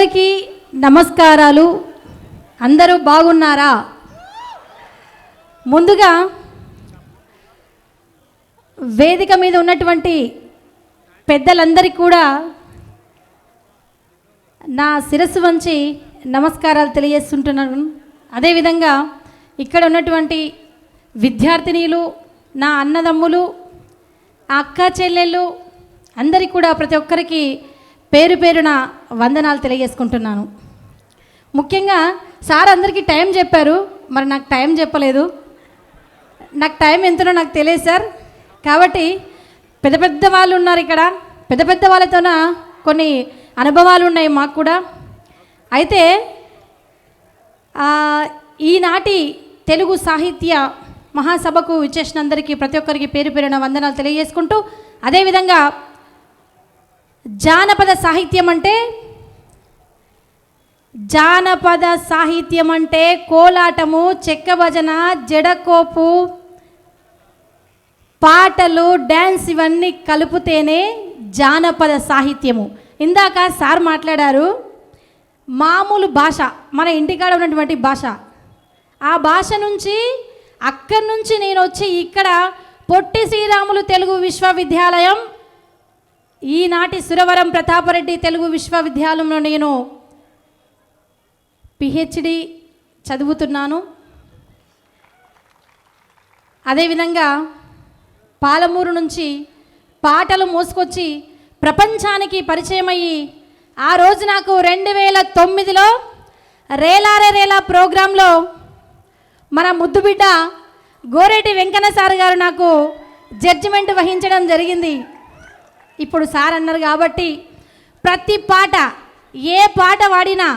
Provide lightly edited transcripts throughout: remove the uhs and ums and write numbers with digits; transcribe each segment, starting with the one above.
అందరికీ నమస్కారాలు. అందరూ బాగున్నారా? ముందుగా వేదిక మీద ఉన్నటువంటి పెద్దలందరికీ కూడా నా శిరస్సు వంచి నమస్కారాలు తెలియజేస్తుంటున్నాను. అదేవిధంగా ఇక్కడ ఉన్నటువంటి విద్యార్థినీలు, నా అన్నదమ్ములు, అక్క చెల్లెళ్ళు అందరికీ కూడా ప్రతి ఒక్కరికి పేరు పేరున వందనాలు తెలియజేసుకుంటున్నాను. ముఖ్యంగా సార్ అందరికీ టైం చెప్పారు, మరి నాకు టైం చెప్పలేదు. నాకు టైం ఎంతనో నాకు తెలియదు సార్. కాబట్టి పెద్ద పెద్ద వాళ్ళు ఉన్నారు ఇక్కడ, పెద్ద పెద్ద వాళ్ళతోన కొన్ని అనుభవాలు ఉన్నాయి మాకు కూడా. అయితే ఈనాటి తెలుగు సాహిత్య మహాసభకు విచ్చేసిన అందరికీ ప్రతి ఒక్కరికి పేరు పేరున వందనాలు తెలియజేసుకుంటూ, అదేవిధంగా జానపద సాహిత్యం అంటే కోలాటము, చెక్క భజన, జడకోపు, పాటలు, డ్యాన్స్ ఇవన్నీ కలిపితేనే జానపద సాహిత్యము. ఇందాక సార్ మాట్లాడారు, మామూలు భాష, మన ఇంటికాడ ఉన్నటువంటి భాష, ఆ భాష నుంచి అక్కడి నుంచి నేను వచ్చి ఇక్కడ పొట్టి శ్రీరాములు తెలుగు విశ్వవిద్యాలయం, ఈనాటి సురవరం ప్రతాపరెడ్డి తెలుగు విశ్వవిద్యాలయంలో నేను పిహెచ్డి చదువుతున్నాను. అదేవిధంగా పాలమూరు నుంచి పాటలు మోసుకొచ్చి ప్రపంచానికి పరిచయం అయ్యి, ఆ రోజు నాకు 2009లో రేలారే రేలా ప్రోగ్రాంలో మన ముద్దుబిడ్డ గోరేటి వెంకన్న సార్ గారు నాకు జడ్జిమెంట్ వహించడం జరిగింది. ఇప్పుడు సార్ అన్నారు కాబట్టి ప్రతి పాట, ఏ పాట పాడినా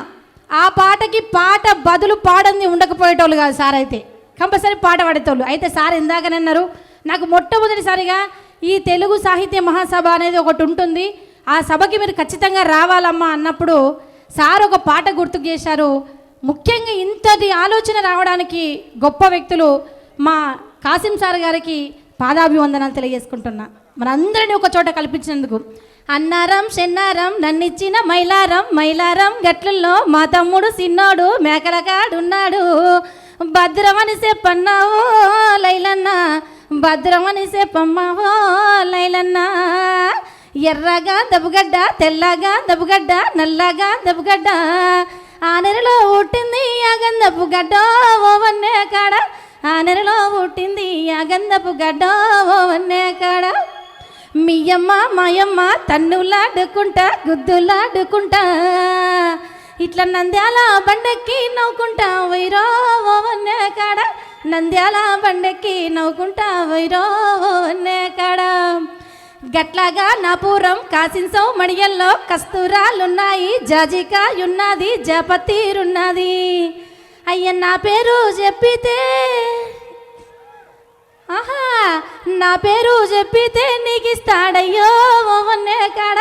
ఆ పాటకి పాట బదులు పాడంది ఉండకపోయేటోళ్ళు కాదు సార్. అయితే కంపల్సరీ పాట పాడేటోళ్ళు. అయితే సార్ ఇందాకనే అన్నారు, నాకు మొట్టమొదటిసారిగా ఈ తెలుగు సాహిత్య మహాసభ అనేది ఒకటి ఉంటుంది, ఆ సభకి మీరు ఖచ్చితంగా రావాలమ్మా అన్నప్పుడు సార్ ఒక పాట గుర్తుకు చేశారు. ముఖ్యంగా ఇంతటి ఆలోచన రావడానికి గొప్ప వ్యక్తులు మా కాసిం సార్ గారికి పాదాభివందనాలు తెలియజేసుకుంటున్నా, మనందరినీ ఒక చోట కల్పించినందుకు. అన్నారం చెన్నారం నన్నిచ్చిన మైలారం, మైలారం గట్లల్లో మా తమ్ముడు సిన్నోడు మేకలకాడున్నాడు, భద్రమని చెప్పన్నావో లైలన్న, భద్రమని చెప్పమ్మావో లైలన్న. ఎర్రగా దబుగడ్డ, తెల్లగా దబుగడ్డ, నల్లగా దబుగడ్డ, ఆ నెలలో పుట్టింది యాగందపు గడ్డ ఓ వన్నే కాడ, ఆ నెలలో పుట్టింది యాగందపు గడ్డ ఓ వన్నే కాడ. మీయమ్మ మాయమ్మ తన్నులాడుకుంటా గుద్దులాడుకుంటా, ఇట్లా నంద్యాల బండెక్కి నవ్వుకుంటా వైరో ఓ వన్నే కాడ, నంద్యాల బండెక్కి నవ్వుకుంటా వైరో ఓ వన్నే కాడ. గట్లాగా నాపురం కాసిన్సో మడియల్లో కస్తూరాలున్నాయి, జాజికాయున్నది, జాపతీరున్నది. అయ్య నా పేరు చెప్పితే, ఆహా నా పేరు చెప్పితే నీకిస్తాడయ్యో ఓ వన్నే కాడ,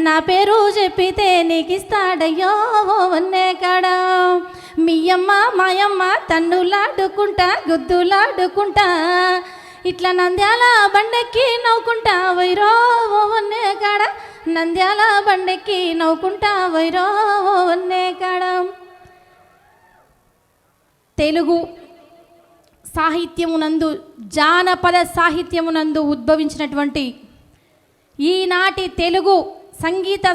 నా పేరు చెప్పితే నీకిస్తాడయ్యో ఓ వన్నే కాడ. మీయమ్మ మాయమ్మ తన్నులాడుకుంటా గుద్దులాడుకుంటా, ఇట్లా నంద్యాల బండెక్కి నవ్వుకుంటా వైరో ఓ వన్నే కాడ, నంద్యాల బండెక్కి నవ్వుకుంటా వైరో ఓ వన్నే కాడ. తెలుగు సాహిత్యమునందు, జానపద సాహిత్యమునందు ఉద్భవించినటువంటి ఈనాటి తెలుగు సంగీత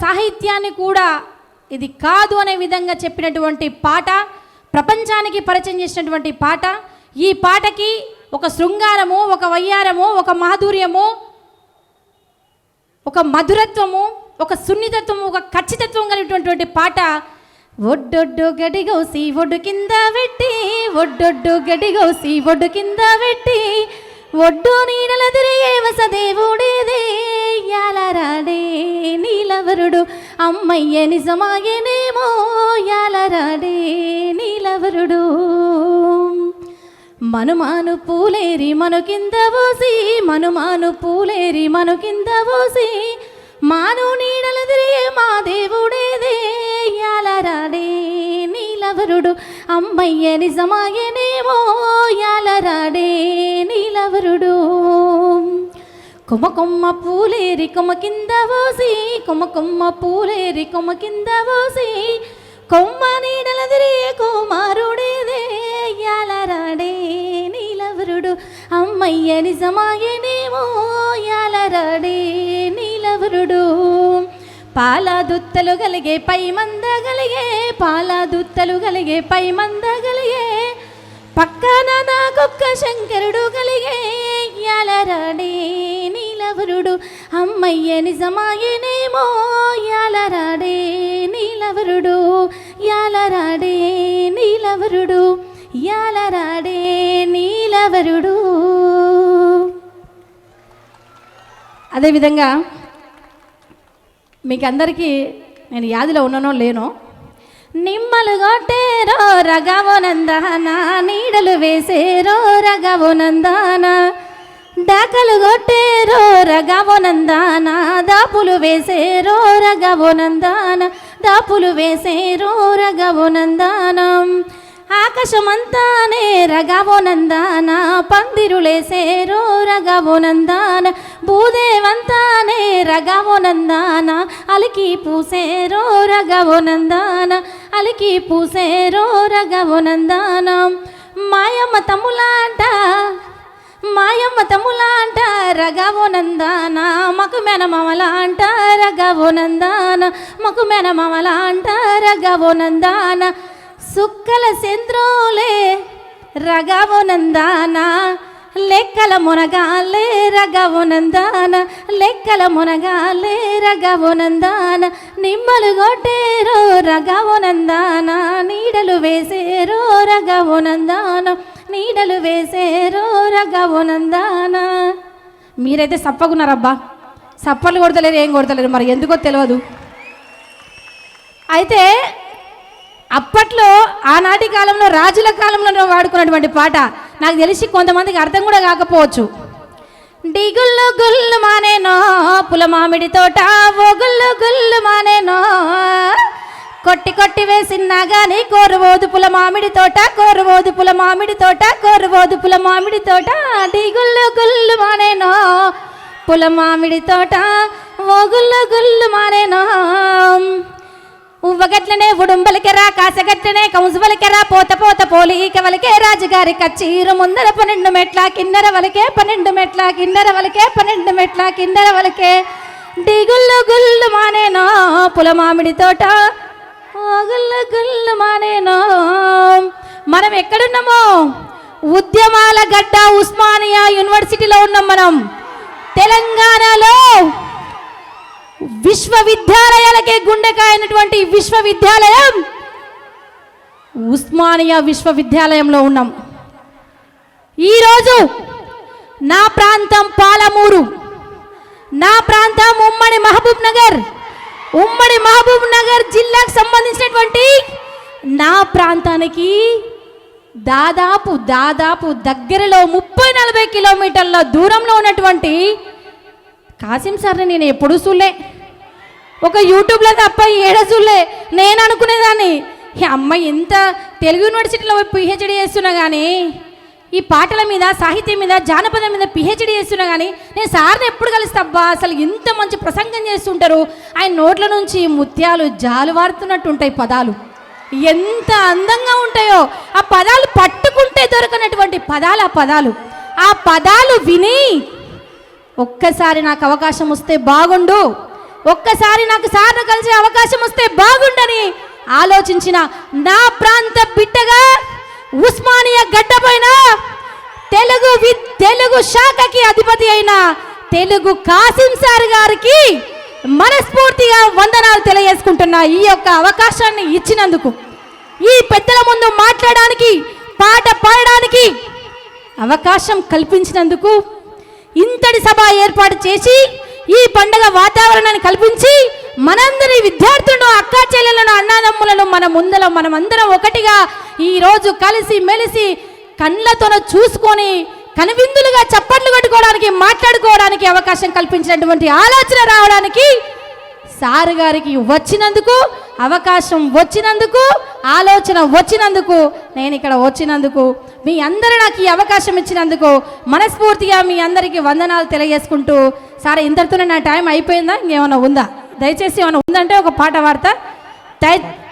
సాహిత్యాన్ని కూడా ఇది కాదు అనే విధంగా చెప్పినటువంటి పాట, ప్రపంచానికి పరిచయం చేసినటువంటి పాట. ఈ పాటకి ఒక శృంగారము, ఒక వయ్యారము, ఒక మాధుర్యము, ఒక మధురత్వము, ఒక సున్నితత్వము, ఒక ఖచ్చితత్వం కలిగినటువంటి పాట. ఒడ్డొడ్డు గడిగోసి ఒడ్డు కింద పెట్టి, ఒడ్డొడ్డు గడిగోసి ఒడ్డు కింద పెట్టి, ఒడ్డు నీడల తిరిగే వసదేవుడేదే యాలరాడే నీలవరుడు, అమ్మయ్య నిజమాయనేమో యాలరాడే నీలవరుడు. మనుమాను పూలేరి మను కింద పోసి, మనుమాను పూలేరి మను కింద పోసి, మాను నీడల తిరిగే మా దేవుడేదే యాలరాడే నీలవరుడు, అమ్మయ్య నిజమాయనేమో యాలరాడే నీలవరుడు. కొమ్మ కొమ్మ పూలేరి కొమ్మ కింద పోసి, కొమ్మ కొమ్మ పూలేరి కొమ్మ కింద పోసి, కొమ్మ నీడలదిరే కుమారుడేదే యాలరాడే నీలవరుడు. అమ్మయ్య నిజమాయనేమో యాలరాడే నీలవరుడు. పాల దుత్తలు కలిగే పై మందగలిగే, పాల దుత్తలు కలిగే పై మందగలిగే, పక్కన నాకొక్క శంకరుడు కలిగే యాలరాడే నీలవరుడు. అమ్మయ్య నిజమాయనేమో యాలరాడే నీలవరుడు, యాలరాడే నీలవరుడు, యాలరాడే నీలవరుడు. అదేవిధంగా మీకు అందరికీ నేను యాదిలో ఉన్నానో లేనో, నిమ్మలు కొట్టేరో రగవో నందాన, నీడలు వేసేరో రగవో నందాన, డాకలు కొట్టేరో రగవో నందాన, దాపులు వేసేరో రగవో నందాన, దాపులు వేసేరో రగవో నందానం. ఆకాశమంతానే రగవో నందాన, పందిరులేసేరో రగవో నందాన, భూదేవంతానే రగవో నందాన, అలికి పూసేరో రగవో నందాన, అలికి పూసేరో రగవో నందాన. మాయమ్మ తమ్ములాంట, మాయమ్మ తమ్ములాంట రగవో నందాన, మకు మెనమమలాంట రగవో నందాన, మకు మెనమమలాంట రగవో నందాన. సుక్కల చంద్రోలే రగవో నందాన, లెక్కల మునగాలే రగవో నందాన, లెక్కల మునగాలే రగవో నందాన. నిమ్మలు కొట్టేరో రగవో నందాన, నీడలు వేసేరో రగవో నందాన, నీడలు వేసేరో రగవో నందాన. మీరైతే సప్పగున్నారబ్బా, సప్పలు కొడతలేరు, ఏం కొడతలేరు, మరి ఎందుకో తెలియదు. అయితే అప్పట్లో ఆనాటి కాలంలో రాజుల కాలంలో వాడుకున్నటువంటి పాట నాకు తెలిసి కొంతమందికి అర్థం కూడా కాకపోవచ్చు. డిగుళ్ళు గుళ్ళు మానేనో పుల మామిడి తోట, ఓ గుళ్ళు గుళ్ళు మానేనో, కొట్టి కొట్టి వేసినా గాని కోరువోదు పుల మామిడి తోట, కోరువోదు పుల మామిడి తోట, కోరువోదు పుల మామిడి తోట. డిగుళ్ళు గుళ్ళు మానేనో పుల మామిడి తోట, ఓ గుళ్ళు గుళ్ళు మానేనో. ఉవ్వగట్లనే ఉడుంబలికెరా, కాసగట్లనే కౌసువలికెరా, పోత పోత పోలీక వలికే, రాజుగారి కచ్చీరు ముందర 12 మెట్ల కిన్నెర వలికే, 12 మెట్ల కిన్నెర వలికే, 12 మెట్ల కిన్నెర వలికే. డిగుళ్ళు గుళ్ళు మానేనో పుల మామిడి తోట, గుళ్ళు గుళ్ళు మానేనో. మనం ఎక్కడున్నామో? ఉద్యమాల గడ్డ ఉస్మానియా యూనివర్సిటీలో ఉన్నాం మనం. తెలంగాణలో విశ్వవిద్యాలయాలకే గుండెకాయనటువంటి విశ్వవిద్యాలయం ఉస్మానియా విశ్వవిద్యాలయంలో ఉన్నాం. ఈరోజు నా ప్రాంతం పాలమూరు, నా ప్రాంతం ఉమ్మడి మహబూబ్ నగర్, ఉమ్మడి మహబూబ్ నగర్ జిల్లాకు సంబంధించినటువంటి నా ప్రాంతానికి దాదాపు దగ్గరలో 30-40 కిలోమీటర్ల దూరంలో ఉన్నటువంటి కాసిం సార్ని నేను ఎప్పుడు చూడలే, ఒక యూట్యూబ్లో తప్ప ఏడ చూడలే. నేను అనుకునేదాన్ని, ఈ అమ్మాయి ఎంత తెలుగు యూనివర్సిటీలో పిహెచ్డి చేస్తున్నా కానీ, ఈ పాటల మీద, సాహిత్యం మీద, జానపదం మీద పిహెచ్డి చేస్తున్నా కానీ నేను సార్ని ఎప్పుడు కలుస్తాబ్బా, అసలు ఇంత మంచి ప్రసంగం చేస్తుంటారు, ఆయన నోట్ల నుంచి ముత్యాలు జాలువారుతున్నట్టు ఉంటాయి పదాలు, ఎంత అందంగా ఉంటాయో. ఆ పదాలు పట్టుకుంటే దొరకనటువంటి పదాలు ఆ పదాలు విని ఒక్కసారి నాకు అవకాశం వస్తే బాగుండు, ఒక్కసారి నాకు సార్ను కలిసే అవకాశం వస్తే బాగుండని ఆలోచించిన నా ప్రాంత బిడ్డగా ఉస్మానియా గడ్డపైన తెలుగు శాఖకి అధిపతి అయిన తెలుగు కాసిం సార్ గారికి మనస్ఫూర్తిగా వందనాలు తెలియజేసుకుంటున్నా. ఈ యొక్క అవకాశాన్ని ఇచ్చినందుకు, ఈ పెద్దల ముందు మాట్లాడడానికి, పాట పాడడానికి అవకాశం కల్పించినందుకు, ఇంతటి సభ ఏర్పాటు చేసి ఈ పండుగ వాతావరణాన్ని కల్పించి మనందరి విద్యార్థులను, అక్కా చెల్లెలను, అన్నదమ్ములను మనమందరం ఒకటిగా ఈరోజు కలిసి మెలిసి కళ్ళతోన చూసుకొని కనువిందులుగా చప్పట్లు కొట్టుకోవడానికి, మాట్లాడుకోవడానికి అవకాశం కల్పించినటువంటి ఆలోచన రావడానికి సార్ గారికి వచ్చినందుకు అవకాశం వచ్చినందుకు, ఆలోచన వచ్చినందుకు, నేను ఇక్కడ వచ్చినందుకు, మీ అందరూ నాకు ఈ అవకాశం ఇచ్చినందుకు మనస్ఫూర్తిగా మీ అందరికీ వందనాలు తెలియజేసుకుంటూ, సరే ఇంతటితోనే నా టైం అయిపోయిందా, ఇంకేమైనా ఉందా? దయచేసి ఏమైనా ఉందంటే ఒక పాట పాడతా.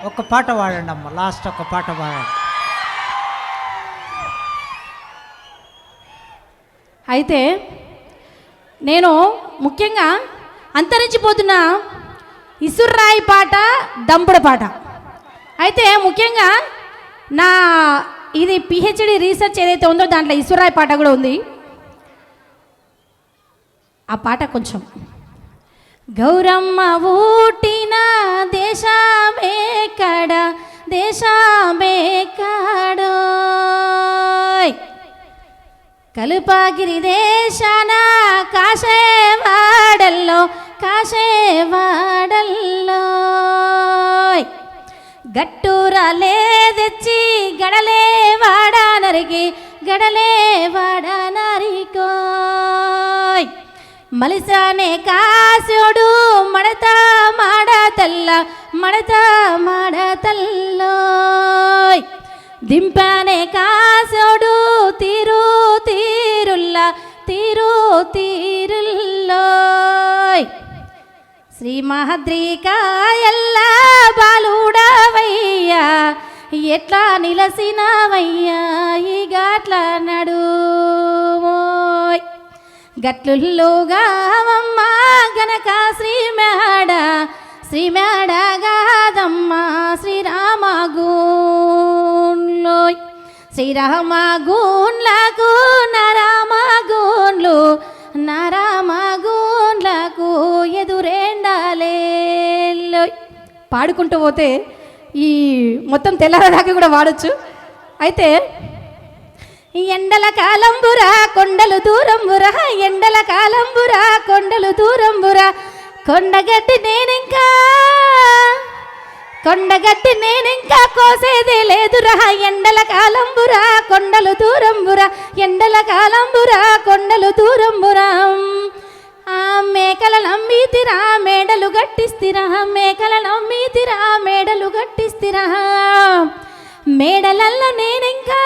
ఒక పాట పాడండి అమ్మ, లాస్ట్ ఒక పాట పాడండి. అయితే నేను ముఖ్యంగా అంతరించిపోతున్న ఇసుర్రాయి పాట, దంపుడు పాట, అయితే ముఖ్యంగా నా ఇది పిహెచ్డి రీసెర్చ్ ఏదైతే ఉందో దాంట్లో ఇసుర్రాయి పాట కూడా ఉంది. ఆ పాట కొంచెం. గౌరమ్మ ఊటిన దేశమేకడ దేశమేకడో, కలుపగిరి దేశాన కాశేవాడల్లో కాశేవాడల్లో, గట్టూరాలే తెచ్చి గడలే వాడనరికి గడలే వాడనరికోయ్, మలిసానే కాశోడు మడత మాడతల్ల మడత మాడతల్లోయ్, దింపానే కాశోడు తీరు తీరుల్లా తీరు తీరుల్లోయ్, శ్రీ మహద్రికాయల్లా బాలుడవయ్యా ఎట్లా నిలసినవయ్యా ఈ గట్ల నడుమోయ్, గట్లుల్లుగావమ్మ గనక శ్రీ మేడ గాదమ్మ శ్రీరామగూన్లోయ్, శ్రీరామగూన్లకు నరామగూన్లకు ఎదురేండాలేలోయ్. పాడుకుంటూ పోతే ఈ మొత్తం తెల్లారదాకా కూడా వాడచ్చు. అయితే ఎండల కాలంబురా కొండలు దూరంబురా, ఎండల కాలంబురా కొండలు దూరంబురా, కొండగట్టి నేనింకా కోసేదే లేదురా, ఎండల కాలంబురా కొండలు దూరంబురా, ఎండల కాలంబురా కొండలు దూరంబురా, ఆ మేకల నమ్మితిరా మేడలు గట్టిస్తిరా, మేకల నమ్మితిరా మేడలు గట్టిస్తిరా, మేడలల్లో నేనింకా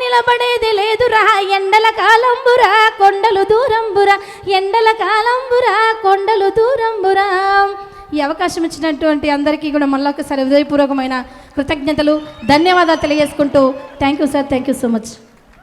నిలబడేది లేదురా, ఎండల కాలంబురా కొండలు దూరంబురా, ఎండల కాలంబురా కొండలు దూరంబురా. ఈ అవకాశం ఇచ్చినటువంటి అందరికీ కూడా మళ్ళొకసారి హృదయపూర్వకమైన కృతజ్ఞతలు, ధన్యవాదాలు తెలియజేసుకుంటూ thank you sir, thank you so much.